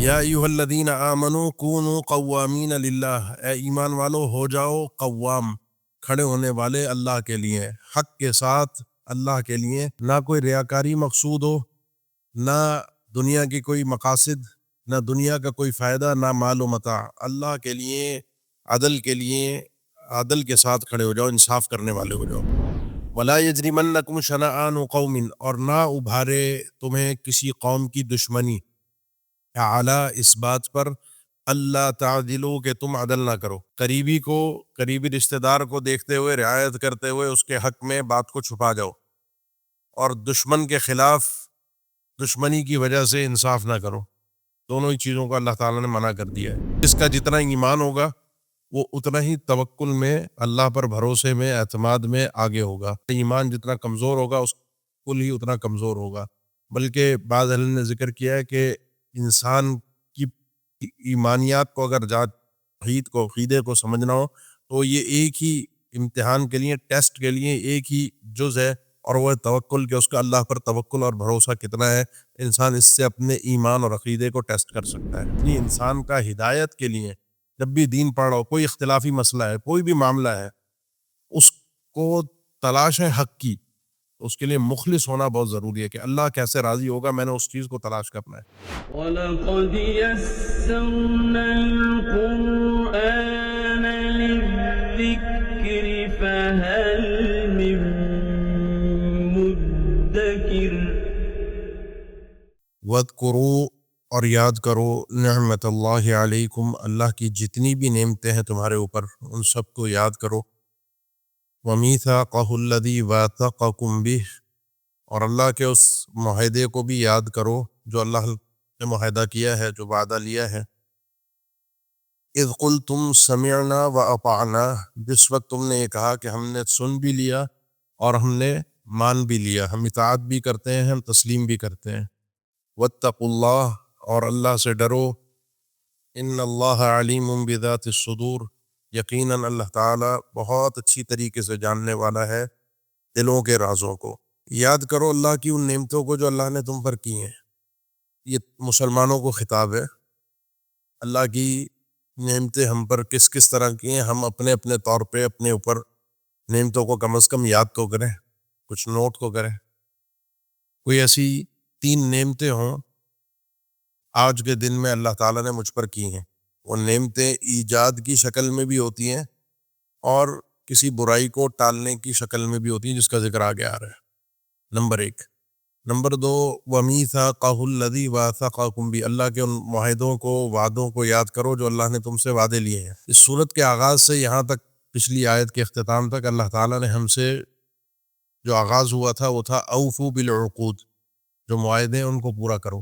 یا ایھا الذین آمنوا کونوا قوامین للہ، اے ایمان والو ہو جاؤ قوام، کھڑے ہونے والے اللہ کے لیے، حق کے ساتھ اللہ کے لیے، نہ کوئی ریاکاری مقصود ہو، نہ دنیا کی کوئی مقاصد، نہ دنیا کا کوئی فائدہ، نہ مال و متاع، اللہ کے لیے، عدل کے لیے، عدل کے ساتھ کھڑے ہو جاؤ، انصاف کرنے والے ہو جاؤ۔ ولا یجرمنکم شنآن قوم، اور نہ ابھارے تمہیں کسی قوم کی دشمنی، اعلی اس بات پر، اللہ تعدلوا کہ تم عدل نہ کرو، قریبی کو، قریبی رشتہ دار کو دیکھتے ہوئے، رعایت کرتے ہوئے اس کے حق میں بات کو چھپا جاؤ، اور دشمن کے خلاف دشمنی کی وجہ سے انصاف نہ کرو۔ دونوں ہی چیزوں کو اللہ تعالیٰ نے منع کر دیا ہے۔ اس کا جتنا ایمان ہوگا وہ اتنا ہی توکل میں، اللہ پر بھروسے میں، اعتماد میں آگے ہوگا۔ ایمان جتنا کمزور ہوگا اس کل ہی اتنا کمزور ہوگا۔ بلکہ بعض اہل نے ذکر کیا ہے کہ انسان کی ایمانیات کو اگر توحید کو، عقیدے کو سمجھنا ہو تو یہ ایک ہی امتحان کے لیے، ٹیسٹ کے لیے ایک ہی جز ہے، اور وہ توکل، کہ اس کا اللہ پر توکل اور بھروسہ کتنا ہے۔ انسان اس سے اپنے ایمان اور عقیدے کو ٹیسٹ کر سکتا ہے۔ اپنی انسان کا ہدایت کے لیے جب بھی دین پڑھ رہا ہو، کوئی اختلافی مسئلہ ہے، کوئی بھی معاملہ ہے، اس کو تلاش ہے حق کی، تو اس کے لیے مخلص ہونا بہت ضروری ہے کہ اللہ کیسے راضی ہوگا، میں نے اس چیز کو تلاش کرنا ہے۔ وَلَقَدْ يَسَّرْنَا الْقُرْآنَ لِلذِّكْرِ فَهَلْ مِن مُّدَّكِرٍ۔ وَاذْكُرُوا، اور یاد کرو، نعمت اللہ علیکم، اللہ کی جتنی بھی نعمتیں ہیں تمہارے اوپر ان سب کو یاد کرو۔ وَمِيثَاقَهُ الَّذِي وَاثَقَكُم بِهِ، اور اللہ کے اس معاہدے کو بھی یاد کرو جو اللہ نے معاہدہ کیا ہے، جو وعدہ لیا ہے۔ اذ قلتم سمعنا وَأَطَعْنَا، جس وقت تم نے یہ کہا کہ ہم نے سن بھی لیا اور ہم نے مان بھی لیا، ہم اطاعت بھی کرتے ہیں، ہم تسلیم بھی کرتے ہیں۔ واتقوا اللہ، اور اللہ سے ڈرو، ان اللہ علیم بذات الصدور، یقیناً اللہ تعالیٰ بہت اچھی طریقے سے جاننے والا ہے دلوں کے رازوں کو۔ یاد کرو اللہ کی ان نعمتوں کو جو اللہ نے تم پر کی ہیں۔ یہ مسلمانوں کو خطاب ہے، اللہ کی نعمتیں ہم پر کس کس طرح کی ہیں، ہم اپنے اپنے طور پہ اپنے اوپر نعمتوں کو کم از کم یاد تو کریں، کچھ نوٹ تو کریں۔ کوئی ایسی 3 نعمتیں ہوں آج کے دن میں اللہ تعالیٰ نے مجھ پر کی ہیں، وہ نعمتیں ایجاد کی شکل میں بھی ہوتی ہیں اور کسی برائی کو ٹالنے کی شکل میں بھی ہوتی ہیں، جس کا ذکر آگے آ رہا ہے۔ نمبر 1۔ نمبر 2، وَمِيثَاقَهُ الَّذِي وَاثَقَكُم بِهِ، اللہ کے ان معاہدوں کو، وعدوں کو یاد کرو جو اللہ نے تم سے وعدے لیے ہیں۔ اس سورت کے آغاز سے یہاں تک، پچھلی آیت کے اختتام تک، اللہ تعالیٰ نے ہم سے جو آغاز ہوا تھا وہ تھا اوفوا بالعقود، جو معاہدے ہیں ان کو پورا کرو،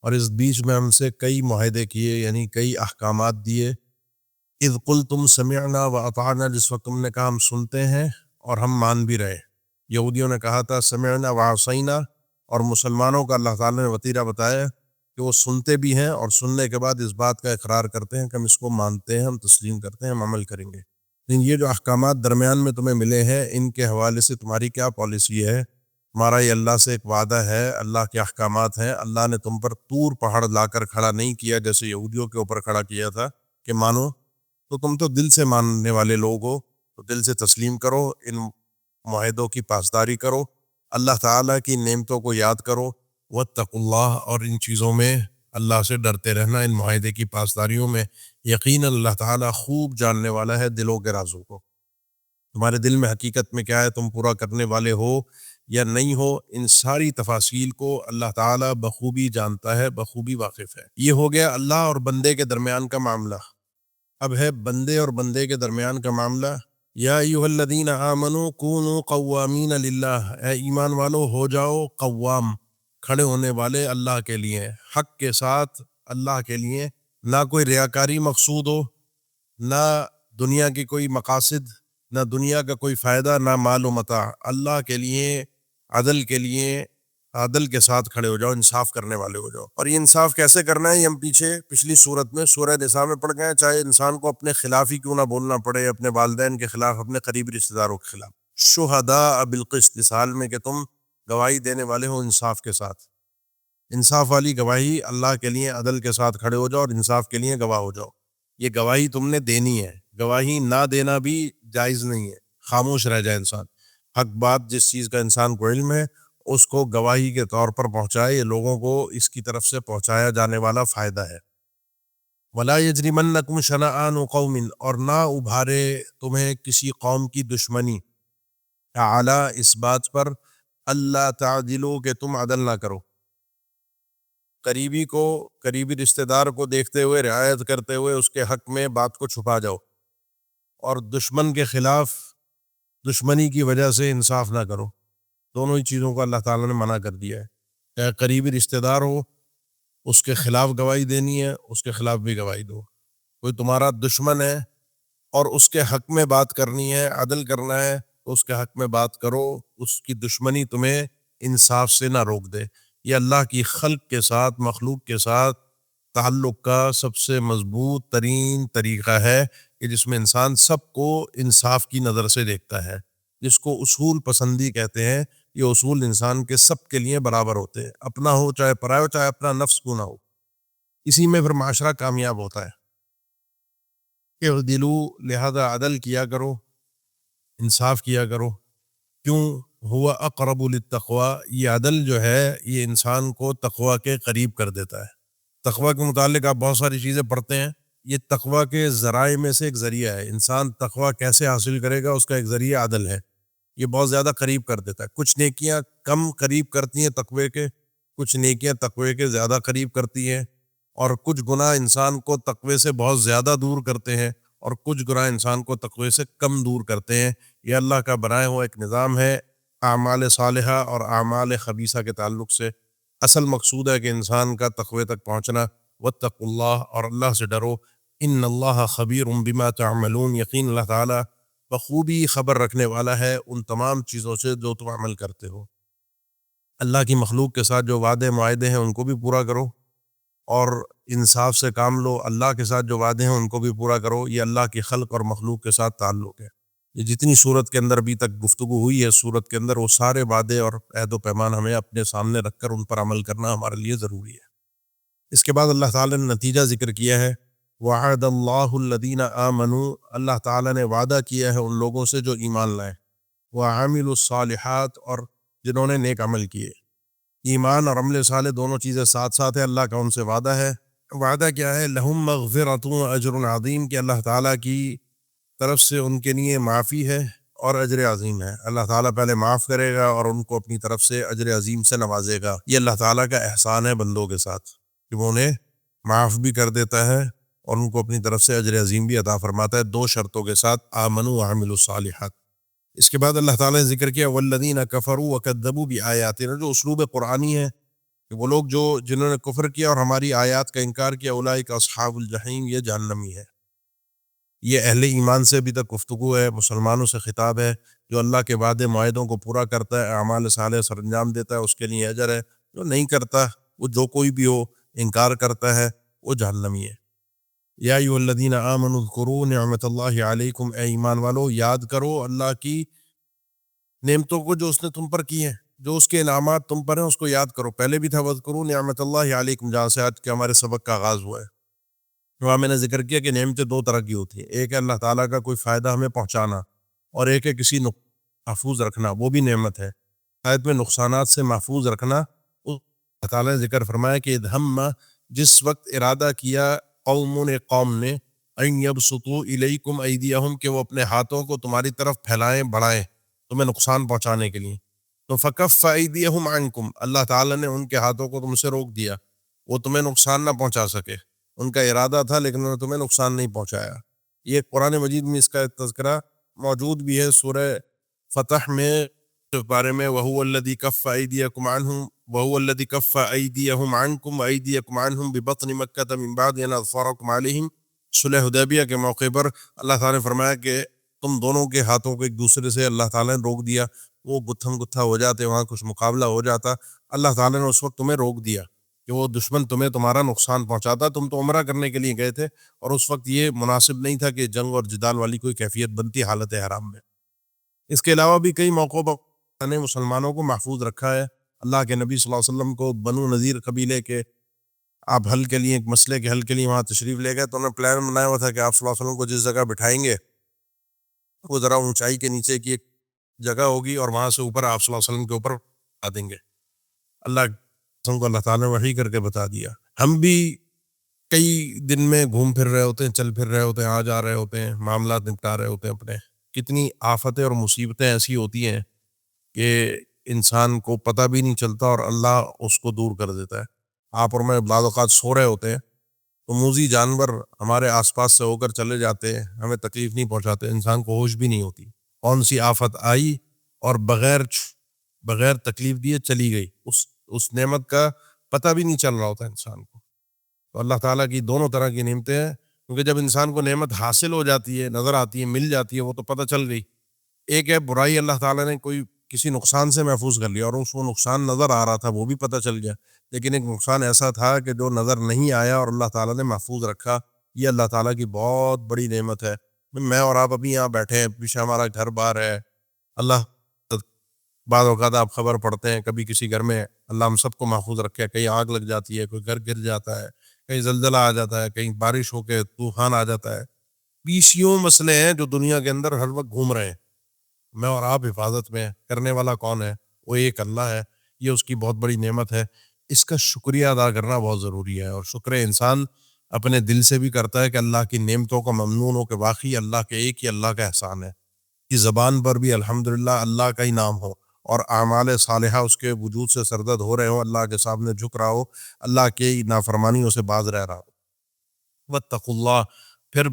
اور اس بیچ میں ہم سے کئی معاہدے کیے، یعنی کئی احکامات دیے۔ اذ قلتم سمعنا وَأَطَعْنَا، جس وقت تم نے کہا ہم سنتے ہیں اور ہم مان بھی رہے۔ یہودیوں نے کہا تھا سمعنا وعصینا، اور مسلمانوں کا اللہ تعالیٰ نے وتیرہ بتایا کہ وہ سنتے بھی ہیں اور سننے کے بعد اس بات کا اقرار کرتے ہیں کہ ہم اس کو مانتے ہیں، ہم تسلیم کرتے ہیں، ہم عمل کریں گے۔ لیکن یہ جو احکامات درمیان میں تمہیں ملے ہیں، ان کے حوالے سے تمہاری کیا پالیسی ہے؟ تمہارا یہ اللہ سے ایک وعدہ ہے، اللہ کے احکامات ہیں۔ اللہ نے تم پر طور پہاڑ لا کر کھڑا نہیں کیا جیسے یہودیوں کے اوپر کھڑا کیا تھا کہ مانو، تو تم تو دل سے ماننے والے لوگ ہو، تو دل سے تسلیم کرو، ان معاہدوں کی پاسداری کرو، اللہ تعالیٰ کی نعمتوں کو یاد کرو۔ واتقوا اللہ، اور ان چیزوں میں اللہ سے ڈرتے رہنا، ان معاہدے کی پاسداریوں میں۔ یقیناً اللہ تعالیٰ خوب جاننے والا ہے دلوں کے رازوں کو۔ تمہارے دل میں حقیقت میں کیا ہے، تم پورا کرنے والے ہو یا نہیں ہو، ان ساری تفاصیل کو اللہ تعالیٰ بخوبی جانتا ہے، بخوبی واقف ہے۔ یہ ہو گیا اللہ اور بندے کے درمیان کا معاملہ۔ اب ہے بندے اور بندے کے درمیان کا معاملہ۔ یا ایھا الذین آمنوا کونوا قوامین للہ، اے ایمان والو ہو جاؤ قوام، کھڑے ہونے والے اللہ کے لیے، حق کے ساتھ اللہ کے لیے، نہ کوئی ریاکاری مقصود ہو، نہ دنیا کی کوئی مقاصد، نہ دنیا کا کوئی فائدہ، نہ مال و متاع، اللہ کے لیے، عدل کے لیے، عدل کے ساتھ کھڑے ہو جاؤ، انصاف کرنے والے ہو جاؤ۔ اور یہ انصاف کیسے کرنا ہے، یہ ہم پیچھے پچھلی صورت میں سورہ نساء میں پڑھ گئے ہیں، چاہے انسان کو اپنے خلاف ہی کیوں نہ بولنا پڑے، اپنے والدین کے خلاف، اپنے قریبی رشتہ داروں کے خلاف۔ شہداء بالقسط، اس حال میں کہ تم گواہی دینے والے ہو انصاف کے ساتھ۔ انصاف والی گواہی اللہ کے لیے عدل کے ساتھ کھڑے ہو جاؤ اور انصاف کے لیے گواہ ہو جاؤ. یہ گواہی تم نے دینی ہے. گواہی نہ دینا بھی جائز نہیں ہے. خاموش رہ جائے انسان. حق بات جس چیز کا انسان کو علم ہے اس کو گواہی کے طور پر پہنچائے. یہ لوگوں کو اس کی طرف سے پہنچایا جانے والا فائدہ ہے. وَلَا يَجْرِمَنَّكُمْ شَنَآنُ قَوْمٍ، اور نہ ابھارے تمہیں کسی قوم کی دشمنی، اعلیٰ اس بات پر، اللہ تعدلوا کہ تم عدل نہ کرو. قریبی رشتہ دار کو دیکھتے ہوئے، رعایت کرتے ہوئے اس کے حق میں بات کو چھپا جاؤ، اور دشمن کے خلاف دشمنی کی وجہ سے انصاف نہ کرو. دونوں ہی چیزوں کو اللہ تعالیٰ نے منع کر دیا ہے. چاہے قریبی رشتہ دار ہو، اس کے خلاف گواہی دینی ہے، اس کے خلاف بھی گواہی دو. کوئی تمہارا دشمن ہے اور اس کے حق میں بات کرنی ہے، عدل کرنا ہے، تو اس کے حق میں بات کرو. اس کی دشمنی تمہیں انصاف سے نہ روک دے. یہ اللہ کی خلق کے ساتھ، مخلوق کے ساتھ تعلق کا سب سے مضبوط ترین طریقہ ہے کہ جس میں انسان سب کو انصاف کی نظر سے دیکھتا ہے، جس کو اصول پسندی کہتے ہیں. یہ اصول انسان کے سب کے لیے برابر ہوتے ہیں، اپنا ہو چاہے پرایا ہو، چاہے اپنا نفس کیوں نہ ہو. اسی میں پھر معاشرہ کامیاب ہوتا ہے. کہ دلو، لہذا عدل کیا کرو، انصاف کیا کرو. کیوں؟ ہوا اقرب للتقوی، یہ عدل جو ہے یہ انسان کو تقوی کے قریب کر دیتا ہے. تقوی کے متعلق آپ بہت ساری چیزیں پڑھتے ہیں. یہ تقوی کے ذرائع میں سے ایک ذریعہ ہے. انسان تقوی کیسے حاصل کرے گا، اس کا ایک ذریعہ عدل ہے. یہ بہت زیادہ قریب کر دیتا ہے. کچھ نیکیاں کم قریب کرتی ہیں تقوی کے، کچھ نیکیاں تقوی کے زیادہ قریب کرتی ہیں، اور کچھ گناہ انسان کو تقوی سے بہت زیادہ دور کرتے ہیں، اور کچھ گناہ انسان کو تقوی سے کم دور کرتے ہیں. یہ اللہ کا بنایا ہوا ایک نظام ہے اعمال صالحہ اور اعمال خبیثہ کے تعلق سے. اصل مقصود ہے کہ انسان کا تقوی تک پہنچنا. واتقوا اللہ، اور اللہ سے ڈرو. ان اللہ خبیر بما تعملون، یقین اللہ تعالیٰ بخوبی خبر رکھنے والا ہے ان تمام چیزوں سے جو تم عمل کرتے ہو. اللہ کی مخلوق کے ساتھ جو وعدے معاہدے ہیں ان کو بھی پورا کرو، اور انصاف سے کام لو. اللہ کے ساتھ جو وعدے ہیں ان کو بھی پورا کرو. یہ اللہ کی خلق اور مخلوق کے ساتھ تعلق ہے. یہ جتنی صورت کے اندر ابھی تک گفتگو ہوئی ہے صورت کے اندر، وہ سارے وعدے اور عہد و پیمان ہمیں اپنے سامنے رکھ کر ان پر عمل کرنا ہمارے لیے ضروری ہے. اس کے بعد اللہ تعالیٰ نے نتیجہ ذکر کیا ہے. وعد اللہ الذین آمنوا، اللہ تعالیٰ نے وعدہ کیا ہے ان لوگوں سے جو ایمان لائے. وعملوا الصالحات، اور جنہوں نے نیک عمل کیے. ایمان اور عمل صالح دونوں چیزیں ساتھ ساتھ ہیں. اللہ کا ان سے وعدہ ہے. وعدہ کیا ہے؟ لہم مغفرۃ اجر عظیم، کہ اللہ تعالیٰ کی طرف سے ان کے لیے معافی ہے اور اجر عظیم ہے. اللہ تعالیٰ پہلے معاف کرے گا اور ان کو اپنی طرف سے اجر عظیم سے نوازے گا. یہ اللہ تعالیٰ کا احسان ہے بندوں کے ساتھ کہ وہ انہیں معاف بھی کر دیتا ہے اور ان کو اپنی طرف سے اجر عظیم بھی عطا فرماتا ہے، دو شرطوں کے ساتھ، آمنوا وعملوا الصالحات. اس کے بعد اللہ تعالیٰ نے ذکر کیا والذین کفروا وکذبوا بآیاتنا، جو اسلوب قرآنی ہے کہ وہ لوگ جنہوں نے کفر کیا اور ہماری آیات کا انکار کیا، اولئک اصحاب الجحیم، یہ جہنمی ہے. یہ اہل ایمان سے ابھی تک گفتگو ہے، مسلمانوں سے خطاب ہے. جو اللہ کے وعدے معاہدوں کو پورا کرتا ہے، اعمال صالح سر انجام دیتا ہے، اس کے لیے اجر ہے. جو نہیں کرتا، وہ جو کوئی بھی ہو، انکار کرتا ہے، وہ جہنمی ہے. یا ایھا الذین آمنوا اذکروا نعمت اللہ علیکم، اے ایمان والو یاد کرو اللہ کی نعمتوں کو جو اس نے تم پر کی ہیں، جو اس کے انعامات تم پر ہیں اس کو یاد کرو. پہلے بھی تھا وذکروا نعمت اللہ علیکم، جہاں سے آج کے ہمارے سبق کا آغاز ہوا ہے. وہاں میں نے ذکر کیا کہ نعمتیں دو طرح کی ہوتی ہیں. ایک ہے اللہ تعالیٰ کا کوئی فائدہ ہمیں پہنچانا، اور ایک ہے کسی محفوظ رکھنا، وہ بھی نعمت ہے. آیت میں نقصانات سے محفوظ رکھنا، اللہ تعالیٰ نے ذکر فرمایا کہ اذ ہم، جس وقت ارادہ کیا قوم نے، ان یبسطوا الیکم ایدیہم، کہ وہ اپنے ہاتھوں کو تمہاری طرف پھیلائیں بڑھائیں تمہیں نقصان پہنچانے کے لیے. تو فکف ایدیہم عنکم، اللہ تعالیٰ نے ان کے ہاتھوں کو تم سے روک دیا، وہ تمہیں نقصان نہ پہنچا سکے. ان کا ارادہ تھا لیکن انہوں نے تمہیں نقصان نہیں پہنچایا. یہ قرآن مجید میں اس کا تذکرہ موجود بھی ہے سورہ فتح میں بارے میں. وَهُوَ الَّذِي كَفَّ أَيْدِيَكُمْ عَنْهُمْ وَهُوَ الَّذِي كَفَّ أَيْدِيَهُمْ عَنْكُمْ وَأَيْدِيَكُمْ عَنْهُمْ بِبَطْنِ مَكَّةَ مِنْ بَعْدِ أَنْ أَظْفَرَكُمْ عَلَيْهِمْ. صلح حدیبیہ کے موقع پر اللہ تعالیٰ نے فرمایا کہ تم دونوں کے ہاتھوں کو ایک دوسرے سے اللہ تعالیٰ نے روک دیا. وہ گتھم گتھا ہو جاتے، وہاں کچھ مقابلہ ہو جاتا. اللہ تعالیٰ نے اس وقت تمہیں روک دیا کہ وہ دشمن تمہیں تمہارا نقصان پہنچاتا. تم تو عمرہ کرنے کے لیے گئے تھے اور اس وقت یہ مناسب نہیں تھا کہ جنگ اور جدال والی کوئی کیفیت بنتی حالت حرام میں. اس کے علاوہ بھی کئی موقعوں پر نے مسلمانوں کو محفوظ رکھا ہے اللہ کے نبی صلی اللہ علیہ وسلم کو بنو نذیر قبیلے کے آپ حل کے لیے، ایک مسئلے کے حل کے لیے وہاں تشریف لے گئے، تو انہوں نے پلان بنایا ہوا تھا کہ آپ صلی اللہ علیہ وسلم کو جس جگہ بٹھائیں گے وہ ذرا اونچائی کے نیچے کی ایک جگہ ہوگی، اور وہاں سے اوپر آپ صلی اللہ علیہ وسلم کے اوپر بتا دیں گے۔ اللہ کو اللہ تعالیٰ نے وحی کر کے بتا دیا۔ ہم بھی کئی دن میں گھوم پھر رہے ہوتے ہیں، چل پھر رہے ہوتے ہیں، آ جا رہے ہوتے ہیں، معاملات نپٹا رہے ہوتے ہیں اپنے، کتنی آفتیں اور مصیبتیں ایسی ہوتی ہیں کہ انسان کو پتہ بھی نہیں چلتا اور اللہ اس کو دور کر دیتا ہے۔ آپ اور میں بعض اوقات سو رہے ہوتے ہیں تو موذی جانور ہمارے آس پاس سے ہو کر چلے جاتے ہیں، ہمیں تکلیف نہیں پہنچاتے، انسان کو ہوش بھی نہیں ہوتی، کون سی آفت آئی اور بغیر تکلیف دیے چلی گئی، اس نعمت کا پتہ بھی نہیں چل رہا ہوتا انسان کو۔ تو اللہ تعالیٰ کی دونوں طرح کی نعمتیں ہیں، کیونکہ جب انسان کو نعمت حاصل ہو جاتی ہے، نظر آتی ہے، مل جاتی ہے، وہ تو پتہ چل گئی۔ ایک ہے برائی اللہ تعالیٰ نے کوئی کسی نقصان سے محفوظ کر لیا اور اس کو نقصان نظر آ رہا تھا، وہ بھی پتہ چل گیا، لیکن ایک نقصان ایسا تھا کہ جو نظر نہیں آیا اور اللہ تعالیٰ نے محفوظ رکھا۔ یہ اللہ تعالیٰ کی بہت بڑی نعمت ہے۔ میں اور آپ ابھی یہاں بیٹھے ہیں، پیچھے ہمارا گھر بار ہے، اللہ بعض اوقات آپ خبر پڑھتے ہیں کبھی کسی گھر میں اللہ ہم سب کو محفوظ رکھے، کہیں آگ لگ جاتی ہے، کوئی گھر گر جاتا ہے، کہیں زلزلہ آ جاتا ہے، کہیں بارش ہو کے طوفان آ جاتا ہے، بیسیوں مسئلے ہیں جو دنیا کے اندر ہر وقت گھوم رہے ہیں، میں اور آپ حفاظت میں ہیں۔ کرنے والا کون ہے؟ وہ ایک اللہ ہے۔ یہ اس کی بہت بڑی نعمت ہے، اس کا شکریہ ادا کرنا بہت ضروری ہے، اور شکر انسان اپنے دل سے بھی کرتا ہے کہ اللہ کی نعمتوں کا ممنون ہو کہ واقعی اللہ کے ایک ہی اللہ کا احسان ہے، کہ زبان پر بھی الحمدللہ اللہ کا ہی نام ہو اور اعمال صالحہ اس کے وجود سے سرزد ہو رہے ہوں، اللہ کے سامنے جھک رہا ہو، اللہ کے نافرمانیوں سے باز رہ رہا ہو۔ واتقوا اللہ، پھر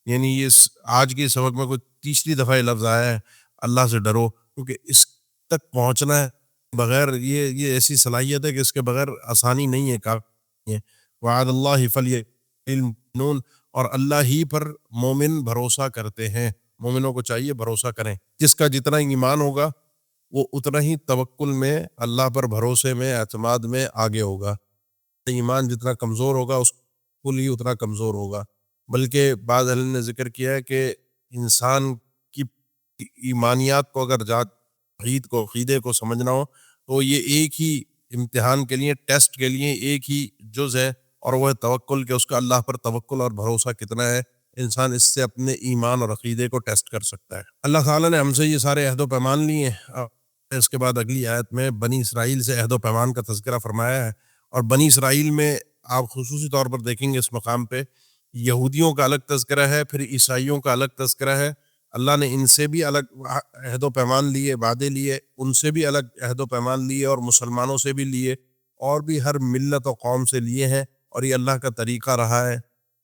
یعنی یہ آج کے سبق میں کوئی تیسری دفعہ یہ لفظ آیا ہے، اللہ سے ڈرو، کیونکہ اس تک پہنچنا ہے بغیر یہ ایسی صلاحیت ہے کہ اس کے بغیر آسانی نہیں ہے کام ہے۔ وعد اللہ فلیؤمنون، اور اللہ ہی پر مومن بھروسہ کرتے ہیں، مومنوں کو چاہیے بھروسہ کریں۔ جس کا جتنا ایمان ہوگا وہ اتنا ہی توکل میں، اللہ پر بھروسے میں، اعتماد میں آگے ہوگا۔ ایمان جتنا کمزور ہوگا اس کل ہی اتنا کمزور ہوگا۔ بلکہ بعض اہل نے ذکر کیا ہے کہ انسان کی ایمانیات کو اگر عقیدے کو سمجھنا ہو تو یہ ایک ہی امتحان کے لیے، ٹیسٹ کے لیے ایک ہی جز ہے، اور وہ ہے توکل، کہ اس کا اللہ پر توکل اور بھروسہ کتنا ہے۔ انسان اس سے اپنے ایمان اور عقیدے کو ٹیسٹ کر سکتا ہے۔ اللہ تعالیٰ نے ہم سے یہ سارے عہد و پیمان لیے ہیں۔ اس کے بعد اگلی آیت میں بنی اسرائیل سے عہد و پیمان کا تذکرہ فرمایا ہے، اور بنی اسرائیل میں آپ خصوصی طور پر دیکھیں گے اس مقام پہ یہودیوں کا الگ تذکرہ ہے، پھر عیسائیوں کا الگ تذکرہ ہے۔ اللہ نے ان سے بھی الگ عہد و پیمان لیے، وعدے لیے، ان سے بھی الگ عہد و پیمان لیے، اور مسلمانوں سے بھی لیے، اور بھی ہر ملت و قوم سے لیے ہیں، اور یہ اللہ کا طریقہ رہا ہے۔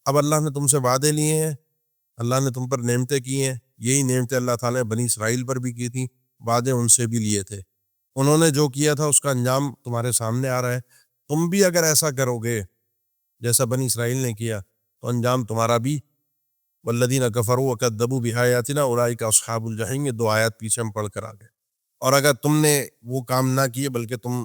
اب اللہ نے تم سے وعدے لیے ہیں، اللہ نے تم پر نعمتیں کی ہیں، یہی نعمتیں اللہ تعالیٰ نے بنی اسرائیل پر بھی کی تھیں، وعدے ان سے بھی لیے تھے۔ انہوں نے جو کیا تھا اس کا انجام تمہارے سامنے آ رہا ہے۔ تم بھی اگر ایسا کرو گے جیسا بنی اسرائیل نے کیا تو انجام تمہارا بھی۔ والذین کفروا وکذبوا بآیاتنا اولئک اصحاب الجحیم، یہ 2 آیات پیچھے ہم پڑھ کر آ گئے۔ اور اگر تم نے وہ کام نہ کیے بلکہ تم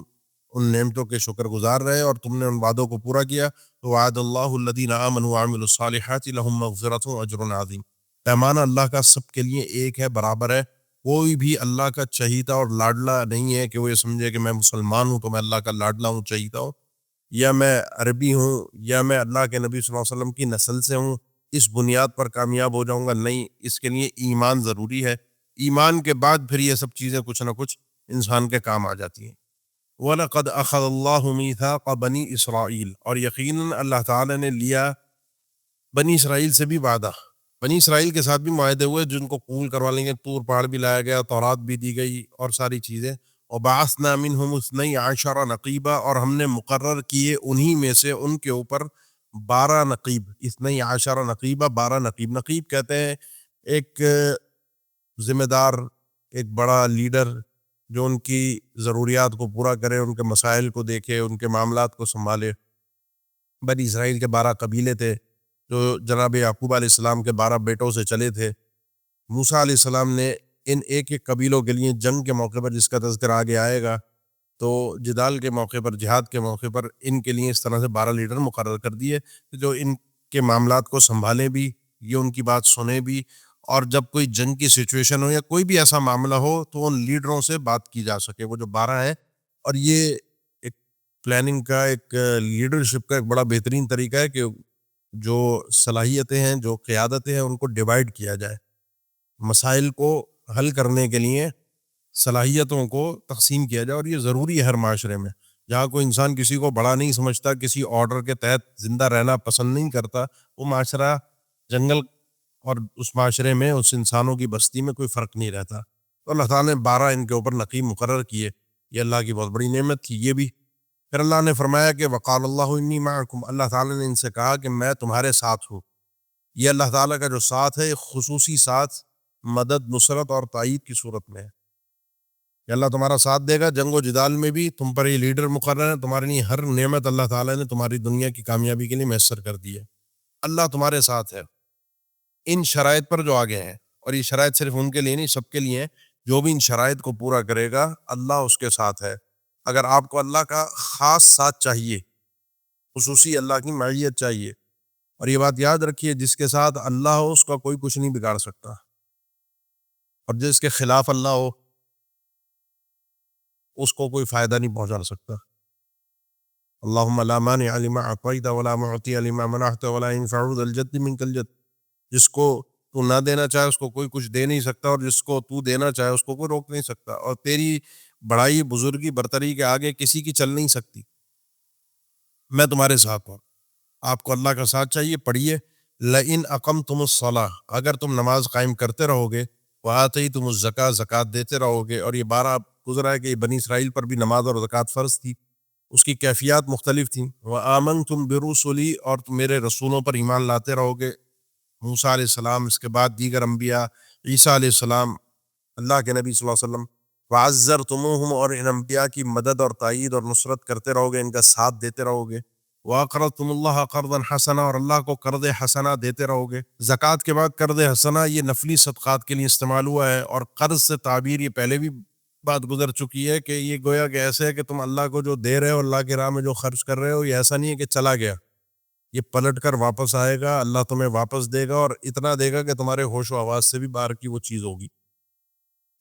ان نعمتوں کے شکر گزار رہے اور تم نے ان وعدوں کو پورا کیا، تو وعد اللہ الذین آمنوا وعملوا الصالحات لهم مغفرۃ واجر عظیم۔ پیمانہ اللہ کا سب کے لیے ایک ہے، برابر ہے۔ کوئی بھی اللہ کا چہیتا اور لاڈلا نہیں ہے کہ وہ یہ سمجھے کہ میں مسلمان ہوں تو میں اللہ کا لاڈلا ہوں، چہیتا ہوں، یا میں عربی ہوں، یا میں اللہ کے نبی صلی اللہ علیہ وسلم کی نسل سے ہوں، اس بنیاد پر کامیاب ہو جاؤں گا۔ نہیں، اس کے لیے ایمان ضروری ہے۔ ایمان کے بعد پھر یہ سب چیزیں کچھ نہ کچھ انسان کے کام آ جاتی ہیں۔ وَلَقَدْ أَخَذَ اللَّهُ مِيثَاقَ بَنِي إِسْرَائِيلَ، اور یقیناً اللہ تعالیٰ نے لیا بنی اسرائیل سے بھی وعدہ۔ بنی اسرائیل کے ساتھ بھی معاہدے ہوئے جن کو قبول کروا لیں گے، طور پہاڑ بھی لایا گیا، تورات بھی دی گئی، اور ساری چیزیں۔ وَبَعَثْنَا مِنْهُمُ 12 نقیبا، اور ہم نے مقرر کیے انہی میں سے ان کے اوپر 12 نقیب، 12 نقیبہ، 12 نقیب۔ نقیب کہتے ہیں ایک ذمہ دار، ایک بڑا لیڈر جو ان کی ضروریات کو پورا کرے، ان کے مسائل کو دیکھے، ان کے معاملات کو سنبھالے۔ بنی اسرائیل کے 12 قبیلے تھے جو جناب یعقوب علیہ السلام کے 12 بیٹوں سے چلے تھے۔ موسیٰ علیہ السلام نے ان ایک ایک قبیلوں کے لیے جنگ کے موقع پر، جس کا تذکر آگے آئے گا، تو جدال کے موقع پر، جہاد کے موقع پر ان کے لیے اس طرح سے 12 لیڈر مقرر کر دیے جو ان کے معاملات کو سنبھالیں بھی، یہ ان کی بات سنیں بھی، اور جب کوئی جنگ کی سچویشن ہو یا کوئی بھی ایسا معاملہ ہو تو ان لیڈروں سے بات کی جا سکے۔ وہ جو 12 ہیں اور یہ ایک پلاننگ کا، ایک لیڈرشپ کا ایک بڑا بہترین طریقہ ہے کہ جو صلاحیتیں ہیں، جو قیادتیں ہیں، ان کو ڈیوائیڈ کیا جائے. مسائل کو حل کرنے کے لیے صلاحیتوں کو تقسیم کیا جائے، اور یہ ضروری ہے ہر معاشرے میں. جہاں کوئی انسان کسی کو بڑا نہیں سمجھتا، کسی آرڈر کے تحت زندہ رہنا پسند نہیں کرتا، وہ معاشرہ جنگل، اور اس معاشرے میں اس انسانوں کی بستی میں کوئی فرق نہیں رہتا. تو اللہ تعالیٰ نے 12 ان کے اوپر نقیب مقرر کیے. یہ اللہ کی بہت بڑی نعمت تھی. یہ بھی پھر اللہ نے فرمایا کہ وقال اللہ انی معکم، اللہ تعالیٰ نے ان سے کہا کہ میں تمہارے ساتھ ہوں. یہ اللہ تعالیٰ کا جو ساتھ ہے، خصوصی ساتھ، مدد، نصرت اور تائید کی صورت میں ہے کہ اللہ تمہارا ساتھ دے گا. جنگ و جدال میں بھی تم پر یہ لیڈر مقرر ہے. تمہارے لیے ہر نعمت اللہ تعالیٰ نے تمہاری دنیا کی کامیابی کے لیے میسر کر دی ہے. اللہ تمہارے ساتھ ہے ان شرائط پر جو آگے ہیں. اور یہ شرائط صرف ان کے لیے نہیں، سب کے لیے ہیں. جو بھی ان شرائط کو پورا کرے گا اللہ اس کے ساتھ ہے. اگر آپ کو اللہ کا خاص ساتھ چاہیے، خصوصی اللہ کی معیت چاہیے، اور یہ بات یاد رکھیے، جس کے ساتھ اللہ ہو اس کا کوئی کچھ نہیں بگاڑ سکتا، اور جس کے خلاف اللہ ہو اس کو کوئی فائدہ نہیں پہنچا سکتا. اللہم لا مانع لما اعطیت ولا معطی لما منعت ولا ينفع ذا الجد منک الجد. جس کو تو نہ دینا چاہے اس کو کوئی کچھ دے نہیں سکتا، اور جس کو تو دینا چاہے اس کو کوئی روک نہیں سکتا. اور تیری بڑائی، بزرگی، برتری کے آگے کسی کی چل نہیں سکتی. میں تمہارے ساتھ ہوں. آپ کو اللہ کا ساتھ چاہیے. پڑھیے لئن اقمتم الصلاۃ، اگر تم نماز قائم کرتے رہو گے، وآتیتم الزکاۃ، زکوٰۃ دیتے رہو گے. اور یہ 12 گزرا ہے کہ یہ بنی اسرائیل پر بھی نماز اور زکوٰۃ فرض تھی، اس کی کیفیات مختلف تھیں. وآمنتم برسلی، اور تم میرے رسولوں پر ایمان لاتے رہو گے، موسیٰ علیہ السلام، اس کے بعد دیگر انبیاء، عیسیٰ علیہ السلام، اللہ کے نبی صلی اللہ علیہ وسلم. وعزرتموہم، اور ان انبیاء کی مدد اور تائید اور نصرت کرتے رہو گے، ان کا ساتھ دیتے رہو گے. وَأَقْرَضْتُمُ اللَّهَ قَرْضًا حَسَنًا، اور اللہ کو قرض حسنہ دیتے رہو گے. زکوٰۃ کے بعد قرض حسنہ یہ نفلی صدقات کے لیے استعمال ہوا ہے، اور قرض سے تعبیر یہ پہلے بھی بات گزر چکی ہے کہ یہ گویا کہ ایسے ہے کہ تم اللہ کو جو دے رہے ہو، اللہ کی راہ میں جو خرچ کر رہے ہو، یہ ایسا نہیں ہے کہ چلا گیا، یہ پلٹ کر واپس آئے گا. اللہ تمہیں واپس دے گا، اور اتنا دے گا کہ تمہارے ہوش و حواس سے بھی باہر کی وہ چیز ہوگی.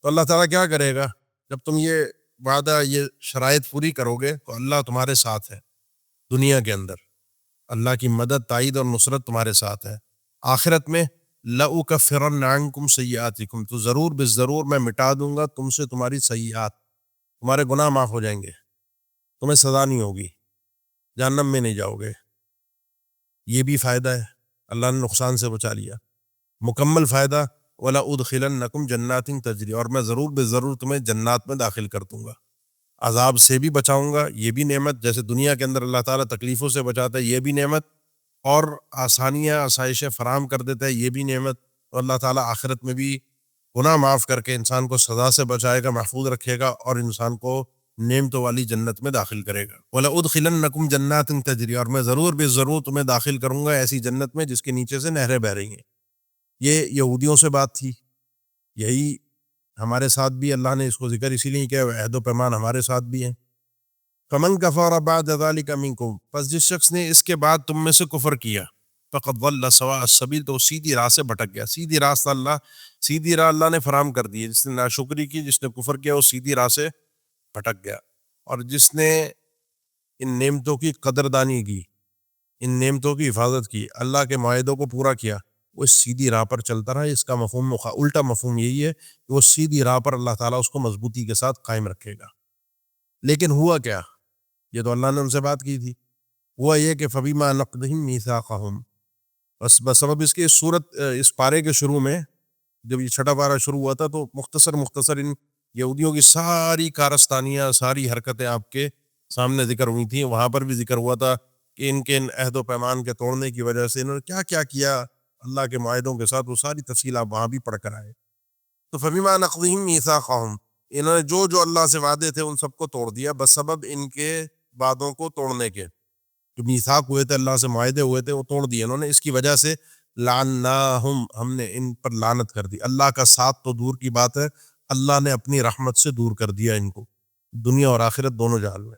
تو اللہ تعالیٰ کیا کرے گا؟ جب تم یہ وعدہ، یہ شرائط پوری کرو گے تو اللہ تمہارے ساتھ ہے. دنیا کے اندر اللہ کی مدد، تائید اور نصرت تمہارے ساتھ ہے. آخرت میں لَأُكَفِّرَنَّ عَنْكُمْ سَيِّئَاتِكُمْ، تو ضرور بالضرور میں مٹا دوں گا تم سے تمہاری سیئات، تمہارے گناہ معاف ہو جائیں گے، تمہیں سزا نہیں ہوگی، جہنم میں نہیں جاؤ گے. یہ بھی فائدہ ہے، اللہ نے نقصان سے بچا لیا. مکمل فائدہ وَلَأُدْخِلَنَّكُمْ جَنَّاتٍ تَجْرِي، اور میں ضرور بالضرور تمہیں جنات میں داخل کر دوں گا. عذاب سے بھی بچاؤں گا، یہ بھی نعمت. جیسے دنیا کے اندر اللہ تعالیٰ تکلیفوں سے بچاتا ہے، یہ بھی نعمت. اور آسانیاں، آسائشیں فراہم کر دیتا ہے، یہ بھی نعمت. اور اللہ تعالیٰ آخرت میں بھی گناہ معاف کر کے انسان کو سزا سے بچائے گا، محفوظ رکھے گا، اور انسان کو نعمتوں والی جنت میں داخل کرے گا. وَلَأُدْخِلَنَّكُمْ جَنَّاتٍ تَجْرِي، اور میں ضرور بالضرور تمہیں داخل کروں گا ایسی جنت میں جس کے نیچے سے نہریں بہ رہی ہیں. یہ یہودیوں سے بات تھی، یہی ہمارے ساتھ بھی اللہ نے اس کو ذکر اسی لیے کیا، عہد و پیمان ہمارے ساتھ بھی ہیں. فَمَنْ كَفَرَ بَعْدَ ذَلِكَ مِنْكُمْ، پس جس شخص نے اس کے بعد تم میں سے کفر کیا، فَقَدْ ضَلَّ سَوَاءَ السَّبِيلِ، تو سیدھی راہ سے بھٹک گیا. سیدھی راہ اللہ نے فراہم کر دی ہے. جس نے ناشکری کی، جس نے کفر کیا، وہ سیدھی راہ سے بھٹک گیا. اور جس نے ان نعمتوں کی قدردانی کی، ان نعمتوں کی حفاظت کی، اللہ کے معاہدوں کو پورا کیا، وہ اس سیدھی راہ پر چلتا رہا. اس کا مفہوم الٹا مفہوم یہی ہے کہ وہ سیدھی راہ پر اللہ تعالیٰ اس کو مضبوطی کے ساتھ قائم رکھے گا. لیکن ہوا کیا؟ یہ تو اللہ نے ان سے بات کی تھی. ہوا یہ کہ فَبِمَا نَقْضِهِمْ مِيثَاقَهُمْ، بس بسبب اس کے اس پارے کے شروع میں، جب یہ چھٹا پارہ شروع ہوا تھا، تو مختصر ان یہودیوں کی ساری کارستانیاں، ساری حرکتیں آپ کے سامنے ذکر ہوئی تھیں. وہاں پر بھی ذکر ہوا تھا کہ ان کے عہد و پیمان کے توڑنے کی وجہ سے انہوں نے کیا کیا کیا اللہ کے معاہدوں کے ساتھ، وہ ساری تفصیل آپ وہاں بھی پڑھ کر آئے. تو فَبِمَا نَقْضِهِمْ مِيثَاقَهُمْ، انہوں نے جو اللہ سے وعدے تھے ان سب کو توڑ دیا، بسبب ان کے وعدوں کو توڑنے کے. جو میثاق ہوئے تھے، اللہ سے معاہدے ہوئے تھے، وہ توڑ دیے انہوں نے. اس کی وجہ سے لعناہم، ہم نے ان پر لعنت کر دی. اللہ کا ساتھ تو دور کی بات ہے، اللہ نے اپنی رحمت سے دور کر دیا ان کو، دنیا اور آخرت دونوں جہان میں.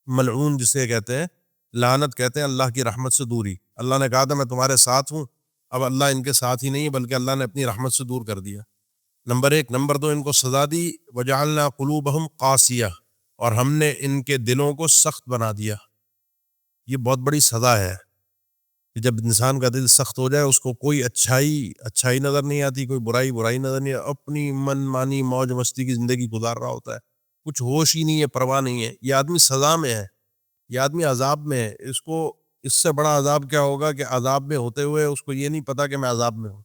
ملعون جسے کہتے ہیں، لعنت کہتے ہیں اللہ کی رحمت سے دوری. اللہ نے کہا تھا میں تمہارے ساتھ ہوں، اب اللہ ان کے ساتھ ہی نہیں ہے، بلکہ اللہ نے اپنی رحمت سے دور کر دیا. نمبر 1. نمبر 2، ان کو سزا دی وجعلنا قلوبہم قاسیہ، اور ہم نے ان کے دلوں کو سخت بنا دیا. یہ بہت بڑی سزا ہے کہ جب انسان کا دل سخت ہو جائے، اس کو کوئی اچھائی نظر نہیں آتی، کوئی برائی نظر نہیں آتی، اپنی من مانی موج مستی کی زندگی گزار رہا ہوتا ہے، کچھ ہوش ہی نہیں ہے، پرواہ نہیں ہے. یہ آدمی سزا میں ہے، یہ آدمی عذاب میں ہے. اس سے بڑا عذاب کیا ہوگا کہ عذاب میں ہوتے ہوئے اس کو یہ نہیں پتا کہ میں عذاب میں ہوں،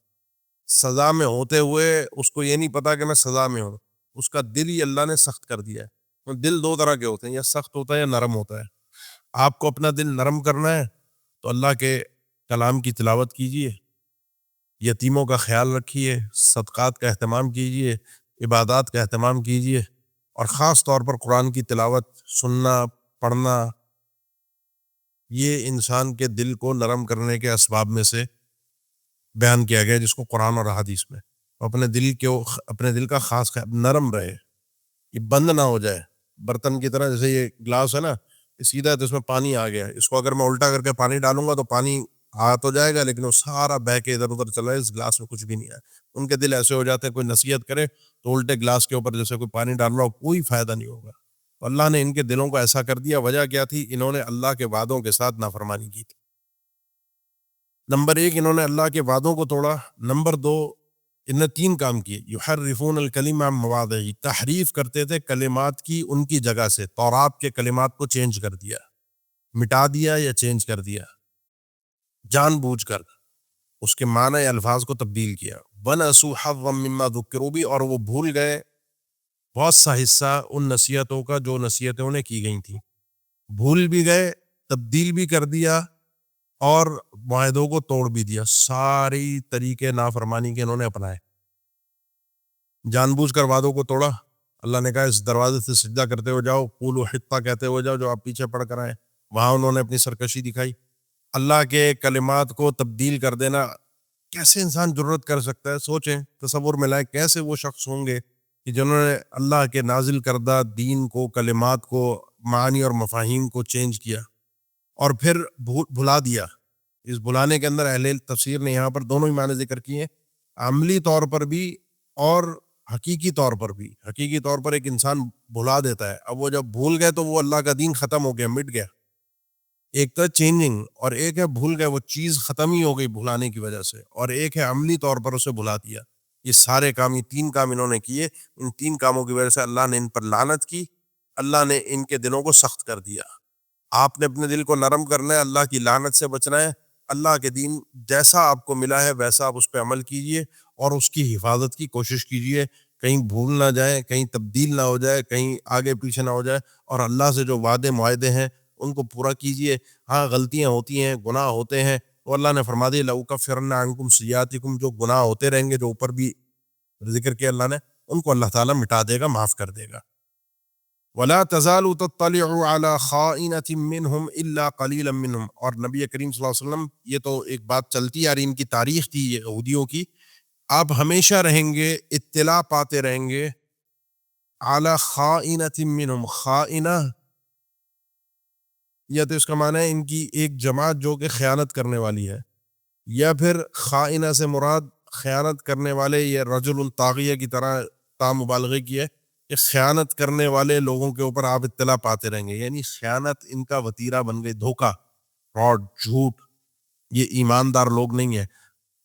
سزا میں ہوتے ہوئے اس کو یہ نہیں پتا کہ میں سزا میں ہوں. اس کا دل ہی اللہ نے سخت کر دیا ہے. دل دو طرح کے ہوتے ہیں، یا سخت ہوتا ہے یا نرم ہوتا ہے. آپ کو اپنا دل نرم کرنا ہے تو اللہ کے کلام کی تلاوت کیجئے، یتیموں کا خیال رکھیے، صدقات کا اہتمام کیجئے، عبادات کا اہتمام کیجئے، اور خاص طور پر قرآن کی تلاوت سننا، پڑھنا. یہ انسان کے دل کو نرم کرنے کے اسباب میں سے بیان کیا گیا، جس کو قرآن اور حدیث میں. اپنے دل کا خاص خیال نرم رہے، یہ بند نہ ہو جائے. برتن کی طرح، جیسے یہ گلاس ہے نا، یہ سیدھا ہے تو اس میں پانی آ گیا، اس کو اگر میں الٹا کر کے پانی ڈالوں گا تو پانی آ تو جائے گا، لیکن وہ سارا بہہ کے ادھر ادھر چلا ہے، اس گلاس میں کچھ بھی نہیں ہے. ان کے دل ایسے ہو جاتے ہیں، کوئی نصیحت کرے تو الٹے گلاس کے اوپر جیسے کوئی پانی ڈال رہا ہو، کوئی فائدہ نہیں ہوگا. تو اللہ نے ان کے دلوں کو ایسا کر دیا. وجہ کیا تھی؟ انہوں نے اللہ کے وعدوں کے ساتھ نافرمانی کی تھی. نمبر 1، انہوں نے اللہ کے وعدوں کو توڑا. نمبر 2، انہوں نے 3 کام کیے. یحرفون الکلم عن مواضعہ، تحریف کرتے تھے کلمات کی ان کی جگہ سے. تورات کے کلمات کو چینج کر دیا، مٹا دیا یا چینج کر دیا جان بوجھ کر، اس کے معنی الفاظ کو تبدیل کیا. وَنَسُوا حَظًّا مِّمَّا ذُكِّرُوا بِهِ، اور وہ بھول گئے بہت سا حصہ ان نصیحتوں کا جو نصیحتیں انہیں کی گئی تھیں. بھول بھی گئے، تبدیل بھی کر دیا، اور معاہدوں کو توڑ بھی دیا. ساری طریقے نافرمانی کے انہوں نے اپنائے، جان بوجھ کر وعدوں کو توڑا. اللہ نے کہا اس دروازے سے سجدہ کرتے ہوئے جاؤ، قولوا حطہ کہتے ہوئے جاؤ، جو آپ پیچھے پڑھ کر آئے. وہاں انہوں نے اپنی سرکشی دکھائی. اللہ کے کلمات کو تبدیل کر دینا کیسے انسان جرت کر سکتا ہے؟ سوچیں، تصور میں لائیں، کیسے وہ شخص ہوں گے کہ جنہوں نے اللہ کے نازل کردہ دین کو، کلمات کو، معانی اور مفاہیم کو چینج کیا اور پھر بھلا دیا. اس بھلانے کے اندر اہل تفسیر نے یہاں پر دونوں ہی معنی ذکر کیے، عملی طور پر بھی اور حقیقی طور پر بھی. حقیقی طور پر ایک انسان بھلا دیتا ہے، اب وہ جب بھول گئے تو وہ اللہ کا دین ختم ہو گیا، مٹ گیا. ایک تو چینجنگ، اور ایک ہے بھول گئے، وہ چیز ختم ہی ہو گئی بھلانے کی وجہ سے، اور ایک ہے عملی طور پر اسے بھلا دیا. یہ سارے کام، یہ 3 کام انہوں نے کیے. ان 3 کاموں کی وجہ سے اللہ نے ان پر لعنت کی، اللہ نے ان کے دلوں کو سخت کر دیا. آپ نے اپنے دل کو نرم کرنا ہے، اللہ کی لعنت سے بچنا ہے. اللہ کے دین جیسا آپ کو ملا ہے ویسا آپ اس پہ عمل کیجئے، اور اس کی حفاظت کی کوشش کیجئے. کہیں بھول نہ جائے، کہیں تبدیل نہ ہو جائے، کہیں آگے پیچھے نہ ہو جائے. اور اللہ سے جو وعدے معاہدے ہیں ان کو پورا کیجئے. ہاں غلطیاں ہوتی ہیں، گناہ ہوتے ہیں، تو اللہ نے فرما دیا لَأُكَفِّرَنَّ عَنْكُمْ سَيِّئَاتِكُمْ، جو گناہ ہوتے رہیں گے، جو اوپر بھی ذکر کیا اللہ نے، ان کو اللہ تعالیٰ مٹا دے گا، معاف کر دے گا. وَلَا تَزَالُ تَطَّلِعُ عَلَى خَائِنَةٍ مِّنْهُمْ إِلَّا قَلِيلًا مِّنْهُمْ. اور نبی کریم صلی اللہ علیہ وسلم، یہ تو ایک بات چلتی آ رہی، ان کی تاریخ تھی یہ یہودیوں کی. آپ ہمیشہ رہیں گے، اطلاع پاتے رہیں گے عَلَى خَائِنَةٍ مِّنْهُمْ. خائنہ یا تو اس کا معنی ہے ان کی ایک جماعت جو کہ خیانت کرنے والی ہے، یا پھر خائنہ سے مراد خیانت کرنے والے، یہ رجل طاغیہ کی طرح تا مبالغے کی ہے کہ خیانت کرنے والے لوگوں کے اوپر آپ اطلاع پاتے رہیں گے. یعنی خیانت ان کا وتیرہ بن گئی، دھوکہ، فراڈ، جھوٹ. یہ ایماندار لوگ نہیں ہیں.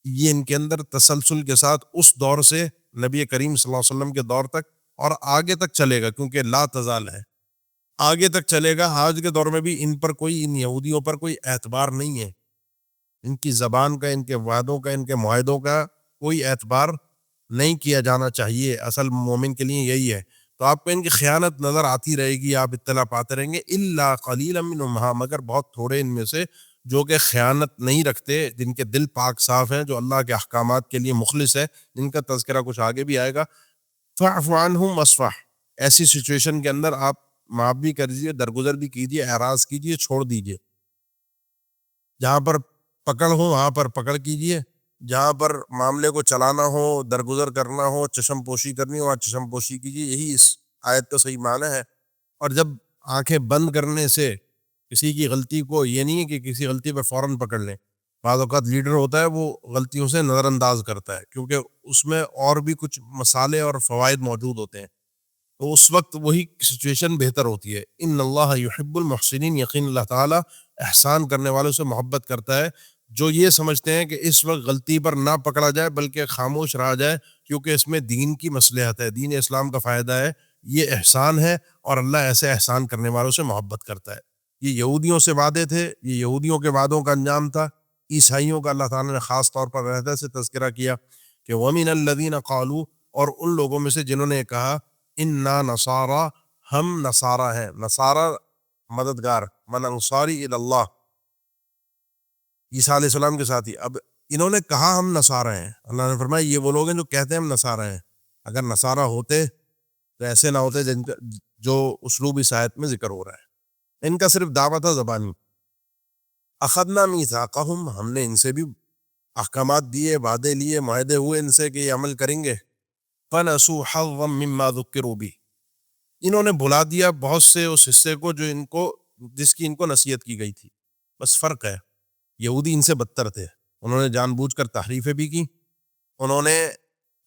یہ ان کے اندر تسلسل کے ساتھ اس دور سے نبی کریم صلی اللہ علیہ وسلم کے دور تک اور آگے تک چلے گا، کیونکہ لا تزال ہے، آگے تک چلے گا. آج کے دور میں بھی ان پر کوئی، ان یہودیوں پر کوئی اعتبار نہیں ہے. ان کی زبان کا، ان کے وعدوں کا، ان کے معاہدوں کا کوئی اعتبار نہیں کیا جانا چاہیے. اصل مومن کے لیے یہی ہے. تو آپ کو ان کی خیانت نظر آتی رہے گی، آپ اطلاع پاتے رہیں گے. الا قلیلا منہم، مگر بہت تھوڑے ان میں سے جو کہ خیانت نہیں رکھتے، جن کے دل پاک صاف ہیں، جو اللہ کے احکامات کے لیے مخلص ہے، جن کا تذکرہ کچھ آگے بھی آئے گا. فاعف عنہم واصفح، ایسی سچویشن کے اندر آپ معاف بھی کر دیجیے، درگزر بھی کیجیے، اعراض کیجیے، چھوڑ دیجیے. جہاں پر پکڑ ہو وہاں پر پکڑ کیجیے، جہاں پر معاملے کو چلانا ہو، درگزر کرنا ہو، چشم پوشی کرنی ہو، وہاں چشم پوشی کیجیے. یہی اس آیت کا صحیح معنی ہے. اور جب آنکھیں بند کرنے سے کسی کی غلطی کو، یہ نہیں ہے کہ کسی غلطی پہ فوراً پکڑ لیں. بعض اوقات لیڈر ہوتا ہے وہ غلطیوں سے نظر انداز کرتا ہے، کیونکہ اس میں اور بھی کچھ مسالے اور فوائد موجود ہوتے ہیں. تو اس وقت وہی سچویشن بہتر ہوتی ہے. ان اللہ یحب المحسنین، یقین اللہ تعالیٰ احسان کرنے والوں سے محبت کرتا ہے، جو یہ سمجھتے ہیں کہ اس وقت غلطی پر نہ پکڑا جائے بلکہ خاموش رہا جائے، کیونکہ اس میں دین کی مصلحت ہے، دین اسلام کا فائدہ ہے. یہ احسان ہے، اور اللہ ایسے احسان کرنے والوں سے محبت کرتا ہے. یہ یہودیوں سے وعدے تھے، یہ یہودیوں کے وعدوں کا انجام تھا. عیسائیوں کا اللہ تعالیٰ نے خاص طور پر علیحدہ سے تذکرہ کیا کہ وَمِنَ الَّذِينَ قَالُوا، اور ان لوگوں میں سے جنہوں نے کہا اِنَّا نَصَارَى، ہم نصارہ ہیں. نصارہ مددگار، من انصاری الی اللہ، عیسیٰ علیہ السلام کے ساتھی. اب انہوں نے کہا ہم نصارہ ہیں، اللہ نے فرمایا یہ وہ لوگ ہیں جو کہتے ہیں ہم نصارہ ہیں. اگر نصارہ ہوتے تو ایسے نہ ہوتے جو اسلوب اس آیت میں ذکر ہو رہا ہے. ان کا صرف دعویٰ تھا زبانی. اخذنا میثاقہم، ہم نے ان سے بھی احکامات دیے، وعدے لیے، معاہدے ہوئے ان سے کہ یہ عمل کریں گے. فنسوا حظا مما ذکروا به، انہوں نے بھلا دیا بہت سے اس حصے کو جس کی ان کو نصیحت کی گئی تھی. بس فرق ہے، یہودی ان سے بدتر تھے، انہوں نے جان بوجھ کر تحریفیں بھی کی، انہوں نے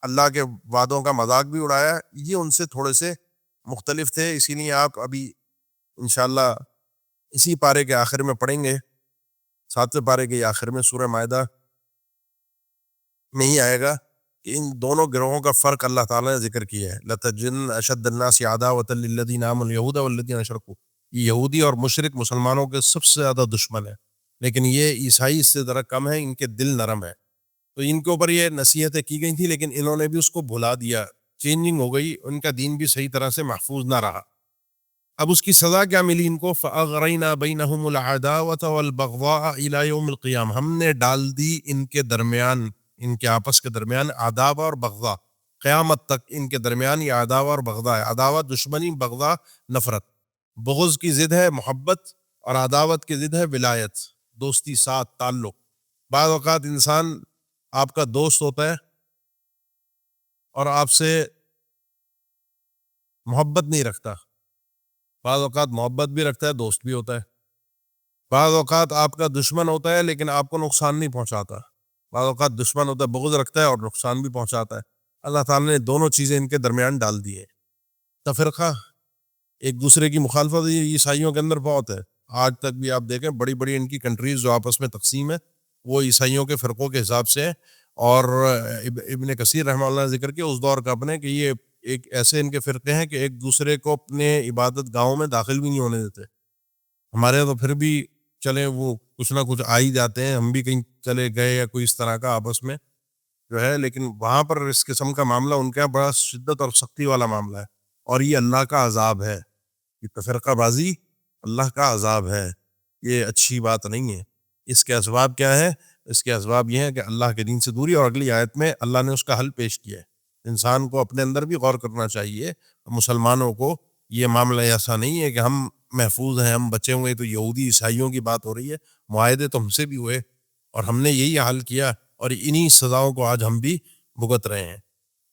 اللہ کے وعدوں کا مذاق بھی اڑایا. یہ ان سے تھوڑے سے مختلف تھے. اسی لیے آپ ابھی انشاءاللہ اسی پارے کے آخر میں پڑھیں گے، 7ویں پارے کے آخر میں سورہ مائدہ میں ہی آئے گا کہ ان دونوں گروہوں کا فرق اللہ تعالیٰ نے ذکر کیا ہے. لَتَجِدَنَّ أَشَدَّ النَّاسِ عَدَاوَةً لِلَّذِينَ آمَنُوا الْيَهُودَ وَالَّذِينَ أَشْرَكُوا، یہ یہودی اور مشرک مسلمانوں کے سب سے زیادہ دشمن ہیں، لیکن یہ عیسائی اس سے ذرا کم ہیں، ان کے دل نرم ہیں. تو ان کے اوپر یہ نصیحتیں کی گئی تھی، لیکن انہوں نے بھی اس کو بھلا دیا، چینجنگ ہو گئی، ان کا دین بھی صحیح طرح سے محفوظ نہ رہا. اب اس کی سزا کیا ملی ان کو؟ فَأَغْرَيْنَا بَيْنَهُمُ الْعَدَاوَةَ وَالْبَغْضَاءَ إِلَى يَوْمِ الْقِيَامَةِ، ہم نے ڈال دی ان کے درمیان، ان کے آپس کے درمیان عداوہ اور بغضاء، قیامت تک ان کے درمیان یہ عداوہ اور بغضاء ہے. عداوت دشمنی، بغضاء نفرت. بغض کی ضد ہے محبت، اور عداوت کی ضد ہے ولایت، دوستی، ساتھ، تعلق. بعض اوقات انسان آپ کا دوست ہوتا ہے اور آپ سے محبت نہیں رکھتا، بعض اوقات محبت بھی رکھتا ہے، دوست بھی ہوتا ہے. بعض اوقات آپ کا دشمن ہوتا ہے لیکن آپ کو نقصان نہیں پہنچاتا، بعض اوقات دشمن ہوتا ہے، بغض رکھتا ہے اور نقصان بھی پہنچاتا ہے. اللہ تعالیٰ نے دونوں چیزیں ان کے درمیان ڈال دی ہے. تفرقہ، ایک دوسرے کی مخالفت، یہ عیسائیوں کے اندر بہت ہے. آج تک بھی آپ دیکھیں بڑی بڑی ان کی کنٹریز جو آپس میں تقسیم ہے وہ عیسائیوں کے فرقوں کے حساب سے ہے. اور ابن کثیر رحمہ اللہ نے ذکر کیا اس دور کا اپنے کہ یہ ایک ایسے ان کے فرقے ہیں کہ ایک دوسرے کو اپنے عبادت گاہوں میں داخل بھی نہیں ہونے دیتے. ہمارے تو پھر بھی چلے وہ کچھ نہ کچھ آ ہی جاتے ہیں، ہم بھی کہیں چلے گئے یا کوئی اس طرح کا آپس میں جو ہے، لیکن وہاں پر اس قسم کا معاملہ ان کے یہاں بڑا شدت اور سختی والا معاملہ ہے. اور یہ اللہ کا عذاب ہے، یہ تفرقہ بازی اللہ کا عذاب ہے، یہ اچھی بات نہیں ہے. اس کے اسباب کیا ہے؟ اس کے اسباب یہ ہیں کہ اللہ کے دین سے دوری، اور اگلی آیت میں اللہ نے اس کا حل پیش کیا ہے. انسان کو اپنے اندر بھی غور کرنا چاہیے. مسلمانوں کو یہ معاملہ ایسا نہیں ہے کہ ہم محفوظ ہیں، ہم بچے ہوئے. تو یہودی عیسائیوں کی بات ہو رہی ہے، معاہدے تو ہم سے بھی ہوئے اور ہم نے یہی حل کیا، اور انہی سزاؤں کو آج ہم بھی بھگت رہے ہیں.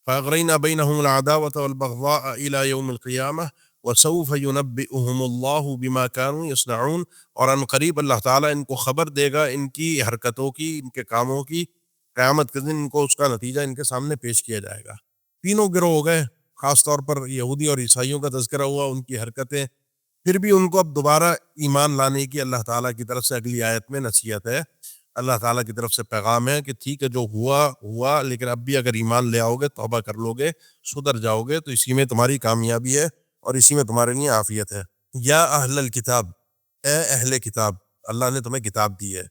فَأَغْرَيْنَا بَيْنَهُمُ الْعَدَاوَةَ وَالْبَغْضَاءَ إِلَى يَوْمِ الْقِيَامَةِ وَسَوْفَ يُنَبِّئُهُمُ اللَّهُ بِمَا كَانُوا يَصْنَعُونَ، اور ان قریب اللہ تعالیٰ ان کو خبر دے گا ان کی حرکتوں کی، ان کے کاموں کی. قیامت کے دن ان کو اس کا نتیجہ ان کے سامنے پیش کیا جائے گا. تینوں گروہ ہو گئے، خاص طور پر یہودی اور عیسائیوں کا تذکرہ ہوا، ان کی حرکتیں. پھر بھی ان کو اب دوبارہ ایمان لانے کی اللہ تعالیٰ کی طرف سے اگلی آیت میں نصیحت ہے، اللہ تعالیٰ کی طرف سے پیغام ہے کہ ٹھیک ہے جو ہوا، لیکن اب بھی اگر ایمان لے آؤ گے، توبہ کر لو گے، سدھر جاؤ گے، تو اسی میں تمہاری کامیابی ہے اور اسی میں تمہارے لیے عافیت ہے. یا اہل الکتاب، اے اہل کتاب، اللہ نے تمہیں کتاب دی ہے.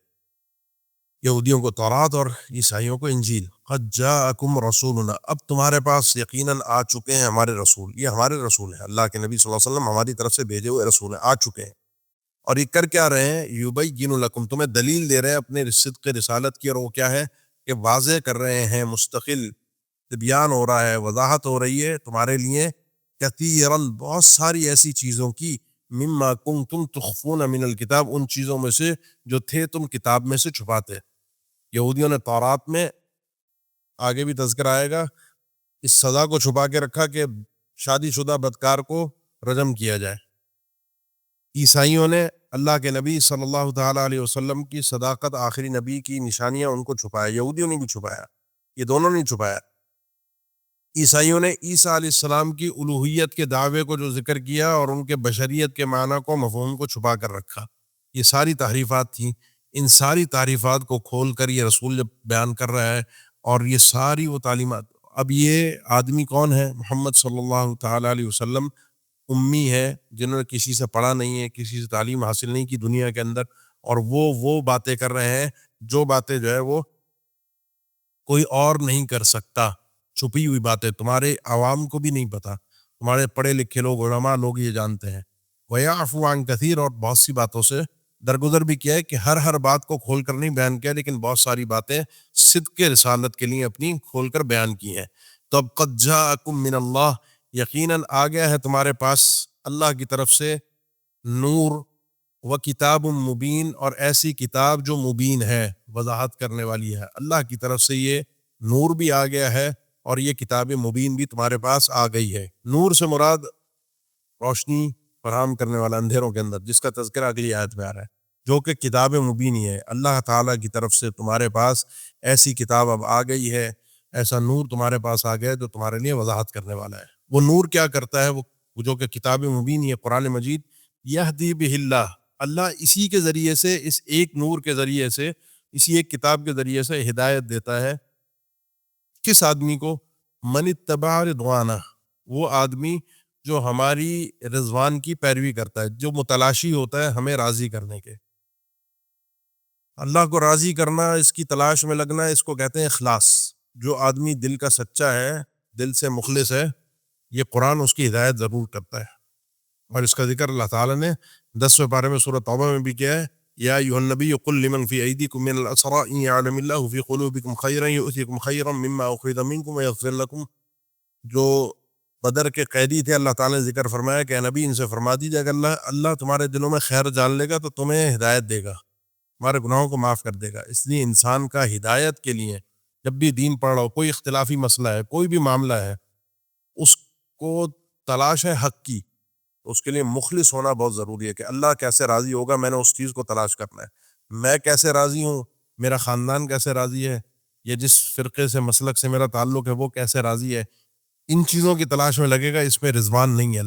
یہودیوں کو تورات اور عیسائیوں کو انجیل. قد جاءکم رسولنا، اب تمہارے پاس یقیناً آ چکے ہیں ہمارے رسول. یہ ہمارے رسول ہیں، اللہ کے نبی صلی اللہ علیہ وسلم ہماری طرف سے بھیجے ہوئے رسول ہیں، آ چکے ہیں. اور یہ کر کیا رہے ہیں؟ یبین لکم، تمہیں دلیل دے رہے ہیں اپنے صدق رسالت کی. اور وہ کیا ہے کہ واضح کر رہے ہیں، مستقل بیان ہو رہا ہے، وضاحت ہو رہی ہے تمہارے لیے، کثیراً بہت ساری ایسی چیزوں کی، مما کنتم تخفون من الکتاب، ان چیزوں میں سے جو تھے تم کتاب میں سے چھپاتے. یہودیوں نے تورات میں، آگے بھی تذکر آئے گا، اس سزا کو چھپا کے رکھا کہ شادی شدہ بدکار کو رجم کیا جائے. عیسائیوں نے اللہ کے نبی صلی اللہ تعالیٰ علیہ وسلم کی صداقت، آخری نبی کی نشانیاں ان کو چھپایا. یہودیوں نے بھی چھپایا، یہ دونوں نے چھپایا. عیسائیوں نے عیسیٰ علیہ السلام کی الوہیت کے دعوے کو جو ذکر کیا اور ان کے بشریت کے معنی کو، مفہوم کو چھپا کر رکھا، یہ ساری تحریفات تھیں۔ ان ساری تعریفات کو کھول کر یہ رسول جب بیان کر رہا ہے، اور یہ ساری وہ تعلیمات، اب یہ آدمی کون ہے؟ محمد صلی اللہ تعالیٰ علیہ وسلم امی ہے، جنہوں نے کسی سے پڑھا نہیں ہے، کسی سے تعلیم حاصل نہیں کی دنیا کے اندر، اور وہ باتیں کر رہے ہیں جو باتیں جو ہے وہ کوئی اور نہیں کر سکتا، چھپی ہوئی باتیں تمہارے عوام کو بھی نہیں پتا، تمہارے پڑھے لکھے لوگ، علماء لوگ یہ جانتے ہیں۔ وَيَعْفُو عَنْ كَثِيرٍ، اور بہت سی باتوں سے درگزر بھی کیا ہے کہ ہر بات کو کھول کر نہیں بیان کیا، لیکن بہت ساری باتیں صدق رسالت کے لیے اپنی کھول کر بیان کی ہیں۔ تو اب قد جاءکم من اللہ، یقیناً آ گیا ہے تمہارے پاس اللہ کی طرف سے نور، و کتاب مبین، اور ایسی کتاب جو مبین ہے، وضاحت کرنے والی ہے۔ اللہ کی طرف سے یہ نور بھی آ گیا ہے، اور یہ کتاب مبین بھی تمہارے پاس آ گئی ہے۔ نور سے مراد روشنی فراہم کرنے والا اندھیروں کے اندر، جس کا تذکرہ اگلی آیت میں آ رہا ہے، جو کہ کتاب مبین ہی ہے۔ اللہ تعالیٰ کی طرف سے تمہارے پاس ایسی کتاب اب آ گئی ہے، ایسا نور تمہارے پاس آ گیا ہے جو تمہارے لیے وضاحت کرنے والا ہے۔ وہ نور کیا کرتا ہے؟ وہ جو کہ کتاب مبین ہی ہے، قرآن مجید، یہدی بہ اللہ، اللہ اسی کے ذریعے سے، اس ایک نور کے ذریعے سے، اسی ایک کتاب کے ذریعے سے ہدایت دیتا ہے کس آدمی کو؟ من اتبع رضوانہ، وہ آدمی جو ہماری رضوان کی پیروی کرتا ہے، جو متلاشی ہوتا ہے ہمیں راضی کرنے کے۔ اللہ کو راضی کرنا، اس کی تلاش میں لگنا، اس کو کہتے ہیں اخلاص۔ جو آدمی دل کا سچا ہے، دل سے مخلص ہے، یہ قرآن اس کی ہدایت ضرور کرتا ہے۔ اور اس کا ذکر اللہ تعالیٰ نے 10ویں پارے میں سورۃ توبہ میں بھی کیا ہے، یا ایھا النبی قل لمن فی ایدیکم من الاسریٰ ان یعلم اللہ فی قلوبکم خیرا یؤتکم خیرا مما اخذ منکم ویغفر لکم۔ جو بدر کے قیدی تھے، اللہ تعالیٰ نے ذکر فرمایا کہ اے نبی ان سے فرما دیجیے کہ اللہ تمہارے دلوں میں خیر جان لے گا تو تمہیں ہدایت دے گا، تمہارے گناہوں کو معاف کر دے گا۔ اس لیے انسان کا ہدایت کے لیے جب بھی دین پڑھ رہا ہو، کوئی اختلافی مسئلہ ہے، کوئی بھی معاملہ ہے، اس کو تلاش ہے حق کی، تو اس کے لیے مخلص ہونا بہت ضروری ہے کہ اللہ کیسے راضی ہوگا، میں نے اس چیز کو تلاش کرنا ہے۔ میں کیسے راضی ہوں، میرا خاندان کیسے راضی ہے، یا جس فرقے سے، مسلک سے میرا تعلق ہے وہ کیسے راضی ہے، ان چیزوں کی تلاش میں لگے گا۔ اس میں رضوان نہیں ہے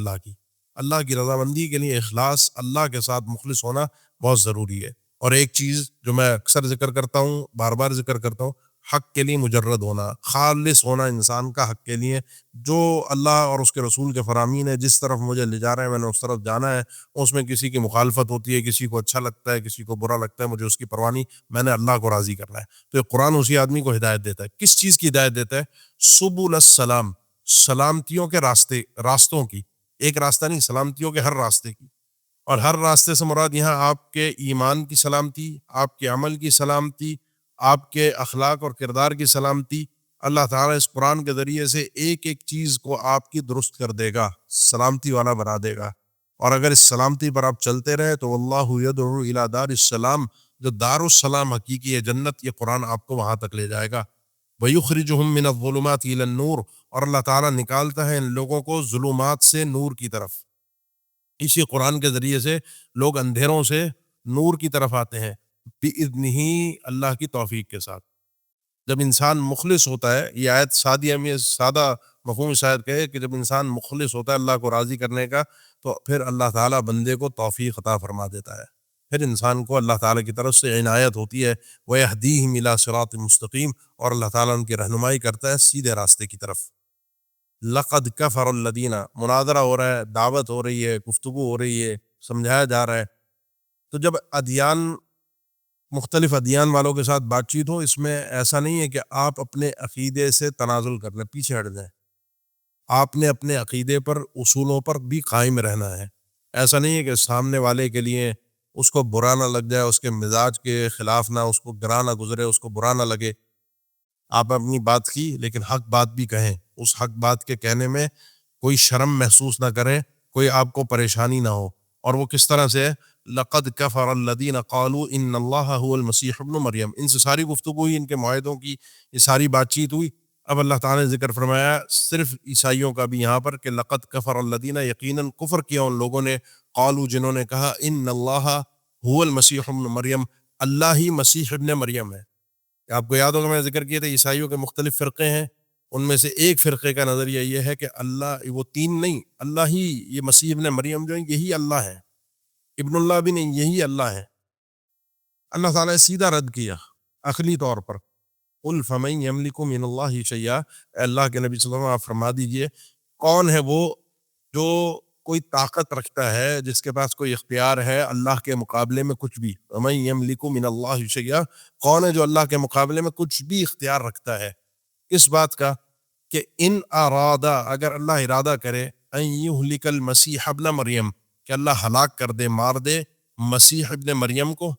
اللہ کی رضامندی کے لیے اخلاص، اللہ کے ساتھ مخلص ہونا بہت ضروری ہے۔ اور ایک چیز جو میں اکثر ذکر کرتا ہوں، بار بار ذکر کرتا ہوں، حق کے لیے مجرد ہونا، خالص ہونا انسان کا حق کے لیے۔ جو اللہ اور اس کے رسول کے فرامین ہے، جس طرف مجھے لے جا رہے ہیں میں نے اس طرف جانا ہے، اس میں کسی کی مخالفت ہوتی ہے، کسی کو اچھا لگتا ہے، کسی کو برا لگتا ہے، مجھے اس کی پرواہ نہیں، میں نے اللہ کو راضی کرنا ہے۔ تو یہ قرآن اسی آدمی کو ہدایت دیتا ہے۔ کس چیز کی ہدایت دیتا ہے؟ سبل السلام، سلامتیوں کے راستوں کی، ایک راستہ نہیں، سلامتیوں کے ہر راستے کی۔ اور ہر راستے سے مراد یہاں آپ کے ایمان کی سلامتی، آپ کے عمل کی سلامتی، آپ کے اخلاق اور کردار کی سلامتی۔ اللہ تعالیٰ اس قرآن کے ذریعے سے ایک ایک چیز کو آپ کی درست کر دے گا، سلامتی والا بنا دے گا۔ اور اگر اس سلامتی پر آپ چلتے رہے تو واللہ یدعو الی دار السلام، جو دار السلام حقیقی ہے، جنت، یہ قرآن آپ کو وہاں تک لے جائے گا۔ وَيُخْرِجُهُم مِّنَ الظُّلُمَاتِ إِلَى النُّورِ، اور اللہ تعالیٰ نکالتا ہے ان لوگوں کو ظلمات سے نور کی طرف۔ اسی قرآن کے ذریعے سے لوگ اندھیروں سے نور کی طرف آتے ہیں، بِإِذْنِهِ، اللہ کی توفیق کے ساتھ۔ جب انسان مخلص ہوتا ہے، یہ آیت سادیہ میں سادہ مفہوم اس آیت کا ہے کہ جب انسان مخلص ہوتا ہے اللہ کو راضی کرنے کا، تو پھر اللہ تعالیٰ بندے کو توفیق عطا فرما دیتا ہے، پھر انسان کو اللہ تعالیٰ کی طرف سے عنایت ہوتی ہے، وَيَهْدِيهِمْ إِلَىٰ صِرَاطٍ مُسْتَقِيمٍ، اور اللہ تعالیٰ ان کی رہنمائی کرتا ہے سیدھے راستے کی طرف۔ لَقَدْ كَفَرَ الَّذِينَ، مناظرہ ہو رہا ہے، دعوت ہو رہی ہے، گفتگو ہو رہی ہے، سمجھایا جا رہا ہے۔ تو جب مختلف ادیان والوں کے ساتھ بات چیت ہو، اس میں ایسا نہیں ہے کہ آپ اپنے عقیدے سے تنازل کر لیں، پیچھے ہٹ جائیں۔ آپ نے اپنے عقیدے پر، اصولوں پر بھی قائم رہنا ہے۔ ایسا نہیں ہے کہ سامنے والے کے لیے اس کو برا نہ لگ جائے، اس کے مزاج کے خلاف نہ، اس کو گراں نہ گزرے، اس کو برا نہ لگے۔ آپ اپنی بات کی، لیکن حق بات بھی کہیں، اس حق بات کے کہنے میں کوئی شرم محسوس نہ کریں، کوئی آپ کو پریشانی نہ ہو۔ اور وہ کس طرح سے ہے؟ لَقَدْ كَفَرَ الَّذِينَ قَالُوا إِنَّ اللَّهَ هُوَ الْمَسِيحُ ابْنُ مَرْيَمَ، ان سے ساری گفتگو ہوئی، ان کے معاہدوں کی یہ ساری بات چیت ہوئی۔ اب اللہ تعالیٰ نے ذکر فرمایا صرف عیسائیوں کا بھی یہاں پر کہ لَقَدْ كَفَرَ الَّذِينَ، یقیناً کفر کیا ان لوگوں نے، قالوا، جنہوں نے کہا، إِنَّ اللَّهَ هُوَ الْمَسِيحُ ابْنُ مَرْيَمَ، اللہ ہی مسیح ابن مریم ہے۔ آپ کو یاد ہوگا میں نے ذکر کیا تھا عیسائیوں کے مختلف فرقے ہیں، ان میں سے ایک فرقے کا نظریہ یہ ہے کہ اللہ وہ تین نہیں، اللہ ہی، یہ مسیح ابن مریم جو ہیں یہی اللہ ہے، ابن اللہ بھی نہیں، یہی اللہ ہے۔ اللہ تعالیٰ نے سیدھا رد کیا عقلی طور پر، قل فمن یملک من اللہ شیئا، اے اللہ کے نبی صلی اللہ علیہ وسلم آپ فرما دیجئے کون ہے وہ جو کوئی طاقت رکھتا ہے، جس کے پاس کوئی اختیار ہے اللہ کے مقابلے میں کچھ بھی، ومن یملک من اللہ شیئا، کون ہے جو اللہ کے مقابلے میں کچھ بھی اختیار رکھتا ہے، کس بات کا؟ کہ ان ارادہ، اگر اللہ ارادہ کرے، ان یہلک المسیح ابن مریم، کہ اللہ ہلاک کر دے، مار دے مسیح ابن مریم کو،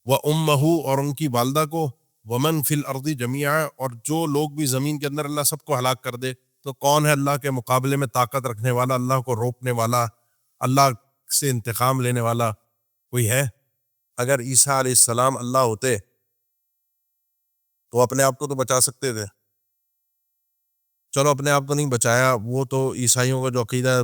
وامہ، اور ان کی والدہ کو، ومن فی الارض جمیعا، اور جو لوگ بھی زمین کے اندر، اللہ سب کو ہلاک کر دے، تو کون ہے اللہ کے مقابلے میں طاقت رکھنے والا، اللہ کو روکنے والا، اللہ سے انتقام لینے والا؟ کوئی ہے؟ اگر عیسیٰ علیہ السلام اللہ ہوتے تو اپنے آپ کو تو بچا سکتے تھے، چلو اپنے آپ کو نہیں بچایا، وہ تو عیسائیوں کا جو عقیدہ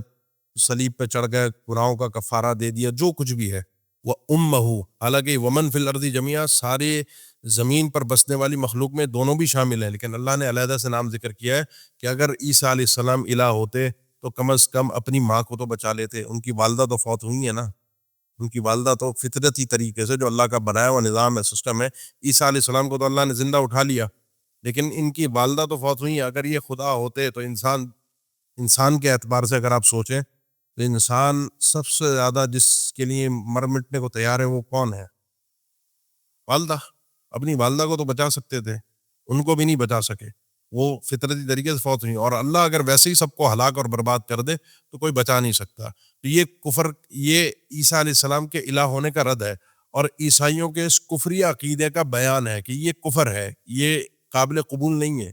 صلیب پہ چڑھ گئے، گناہوں کا کفارہ دے دیا، جو کچھ بھی ہے، وہ امہ، حالانکہ ومن فی الارض جمیعا، سارے زمین پر بسنے والی مخلوق میں دونوں بھی شامل ہیں، لیکن اللہ نے علیحدہ سے نام ذکر کیا ہے کہ اگر عیسیٰ علیہ السلام الہ ہوتے تو کم از کم اپنی ماں کو تو بچا لیتے، ان کی والدہ تو فوت ہوئی ہے نا، ان کی والدہ تو فطرتی طریقے سے جو اللہ کا بنایا ہوا نظام ہے، سسٹم ہے، عیسیٰ علیہ السلام کو تو اللہ نے زندہ اٹھا لیا، لیکن ان کی والدہ تو فوت ہوئی ہیں۔ اگر یہ خدا ہوتے تو انسان کے اعتبار سے اگر آپ سوچیں تو انسان سب سے زیادہ جس کے لیے مر مٹنے کو تیار ہے وہ کون ہے؟ والدہ۔ اپنی والدہ کو تو بچا سکتے تھے، ان کو بھی نہیں بچا سکے، وہ فطرتی طریقے سے فوت ہوئی، اور اللہ اگر ویسے ہی سب کو ہلاک اور برباد کر دے تو کوئی بچا نہیں سکتا۔ تو یہ کفر، یہ عیسیٰ علیہ السلام کے الہ ہونے کا رد ہے، اور عیسائیوں کے اس کفری عقیدے کا بیان ہے کہ یہ کفر ہے، یہ قابل قبول نہیں ہے،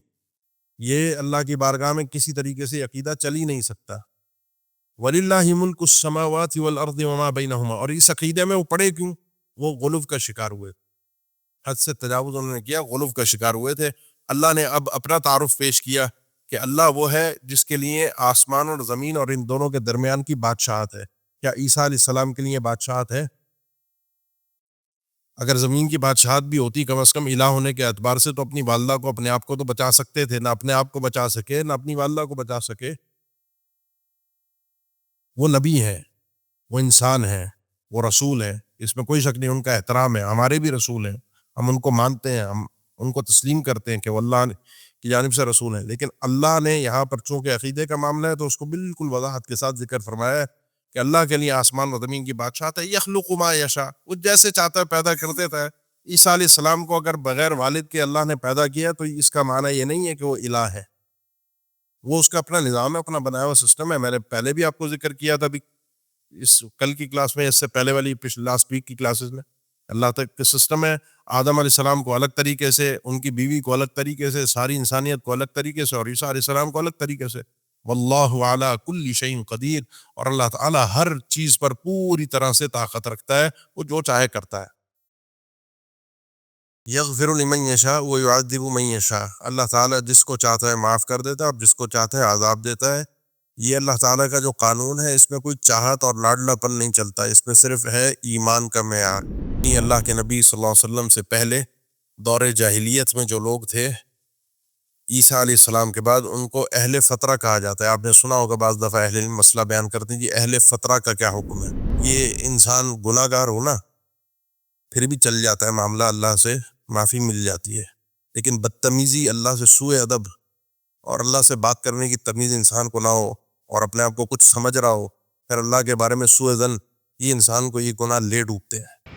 یہ اللہ کی بارگاہ میں کسی طریقے سے عقیدہ چل ہی نہیں سکتا۔ وَلِلَّهِ مُلْكُ السَّمَاوَاتِ وَالْأَرْضِ وَمَا بَيْنَهُمَا، اور اس عقیدے میں وہ پڑے کیوں؟ وہ غلو کا شکار ہوئے، حد سے تجاوز انہوں نے کیا، غلو کا شکار ہوئے تھے۔ اللہ نے اب اپنا تعارف پیش کیا کہ اللہ وہ ہے جس کے لیے آسمان اور زمین اور ان دونوں کے درمیان کی بادشاہت ہے۔ کیا عیسیٰ علیہ السلام کے لیے بادشاہت ہے؟ اگر زمین کی بادشاہت بھی ہوتی کم از کم الہ ہونے کے اعتبار سے، تو اپنی والدہ کو، اپنے آپ کو تو بچا سکتے تھے، نہ اپنے آپ کو بچا سکے، نہ اپنی والدہ کو بچا سکے۔ وہ نبی ہے، وہ انسان ہے، وہ رسول ہے، اس میں کوئی شک نہیں، ان کا احترام ہے، ہمارے بھی رسول ہیں، ہم ان کو مانتے ہیں، ہم ان کو تسلیم کرتے ہیں کہ وہ اللہ کی جانب سے رسول ہیں، لیکن اللہ نے یہاں پر چونکہ عقیدے کا معاملہ ہے تو اس کو بالکل وضاحت کے ساتھ ذکر فرمایا ہے کہ اللہ کے لیے آسمان و زمین کی بادشاہت ہے، یخلق ما یشاء، وہ جیسے چاہتا ہے پیدا کر دیتا ہے۔ عیسیٰ علیہ السلام کو اگر بغیر والد کے اللہ نے پیدا کیا تو اس کا معنی یہ نہیں ہے کہ وہ الہ ہے، وہ اس کا اپنا نظام ہے، اپنا بنایا ہوا سسٹم ہے۔ میں نے پہلے بھی آپ کو ذکر کیا تھا، اس کل کی کلاس میں، اس سے پہلے والی لاسٹ ویک کی کلاسز میں، اللہ تک کے سسٹم ہے، آدم علیہ السلام کو الگ طریقے سے، ان کی بیوی کو الگ طریقے سے، ساری انسانیت کو الگ طریقے سے، اور عیسیٰ علیہ السلام کو الگ طریقے سے۔ واللہ علی کل شیء قدیر، اور اللہ تعالیٰ ہر چیز پر پوری طرح سے طاقت رکھتا ہے، وہ جو چاہے کرتا ہے۔ یغفر لمن یشاء ویعذب من یشاء، اللہ تعالیٰ جس کو چاہتا ہے معاف کر دیتا ہے اور جس کو چاہتا ہے عذاب دیتا ہے۔ یہ اللہ تعالیٰ کا جو قانون ہے، اس میں کوئی چاہت اور لاڈلا پن نہیں چلتا، اس میں صرف ہے ایمان کا معیار۔ اللہ کے نبی صلی اللہ علیہ وسلم سے پہلے دور جاہلیت میں جو لوگ تھے، عیسیٰ علیہ السلام کے بعد ان کو اہل فترہ کہا جاتا ہے۔ آپ نے سنا ہوگا بعض دفعہ اہل علم مسئلہ بیان کرتے ہیں، جی اہل فترہ کا کیا حکم ہے؟ یہ انسان گناہ گار ہونا پھر بھی چل جاتا ہے معاملہ، اللہ سے معافی مل جاتی ہے، لیکن بدتمیزی، اللہ سے سوء ادب اور اللہ سے بات کرنے کی تمیز انسان کو نہ ہو، اور اپنے آپ کو کچھ سمجھ رہا ہو، پھر اللہ کے بارے میں سوء ظن، یہ انسان کو یہ گناہ لے ڈوبتے ہیں۔